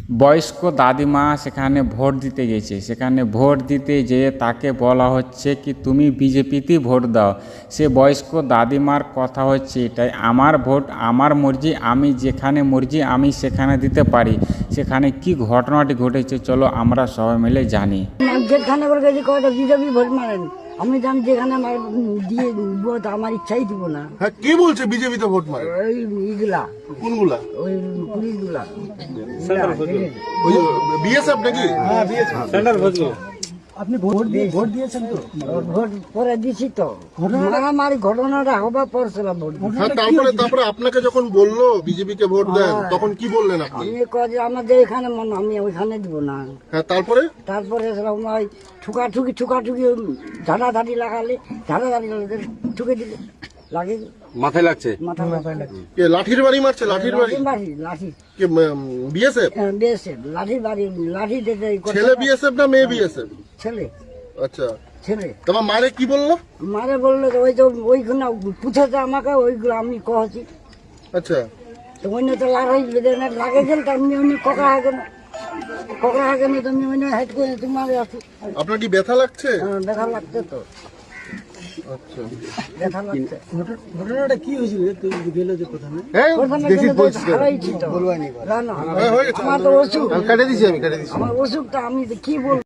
বয়স্ক দাদিমা সেখানে ভোট দিতে গেছে, সেখানে ভোট দিতে যেয়ে তাকে বলা হচ্ছে কি তুমি বিজেপিতেই ভোট দাও। সে বয়স্ক দাদিমার কথা হচ্ছে এটাই, আমার ভোট আমার মর্জি, আমি যেখানে মর্জি আমি সেখানে দিতে পারি। সেখানে কি ঘটনাটি ঘটেছে চলো আমরা সবাই মিলে জানি। যেখানে করে গেছি কয়টা বিজেপি ভোট মারেন, আমি জানি যেখানে আমার দিয়ে ভোট আমার ইচ্ছাই দিব না। হ্যাঁ, কে বলছে বিজেপিতে ভোট মারে? ওই ইগুলা কোনগুলা? ওই পুলিশগুলা ওই বিএসএফ নাকি? আপনি ভোট দিয়েছেন তো? ভোট পরে দিছি তো, মারামারি ঘটনাটা হবার পর ছিলাম ভোট দিছি। হ্যাঁ, তারপরে আপনাকে যখন বললো বিজেপি কে ভোট দেন তখন কি বললেন আপনি? আমি কয় যে আমাদের এখানে মন আমি ওইখানে দিব না। হ্যাঁ, তারপরে তারপরে ওই ঠুকাঠুকি ঝাড়াঝাড়ি লাগালে ঠুকে দিলে লাগে মাথায় লাগছে। মাথায় লাগে। কে লাঠির বাড়ি মারছে? লাঠির বাড়ি লাঠি কে? বিএসএফ? বিএসএফ লাঠি বাড়ি লাঠি দিতে ছেলে বিএসএফ না মেয়ে বিএসএফ? ছেলে আচ্ছা, ছেলে তোমার মারে কি বললো? মারে বললো যে ওই তো ওইখানে পুছেছে আমাকে, ওইগুলো আমি কহছি আচ্ছা, তো অন্য তো লড়াই বেঁধে লাগে গেল তো আমি অন্য কোকা হাগে না তুমি অন্য হেড করে তোমার আছি। আপনার কি ব্যথা লাগছে? দেখা লাগছে তো, আচ্ছা, দেখা লাগছে। ঘটনাটা কি হয়েছিল? গেল যে প্রথমে হারাইছি তো। না, না, হয়ে গেছে। আমার তো অসুখ, কেটে দিছি আমি, কেটে দিছি। আমার অসুখটা আমি কি বলবো।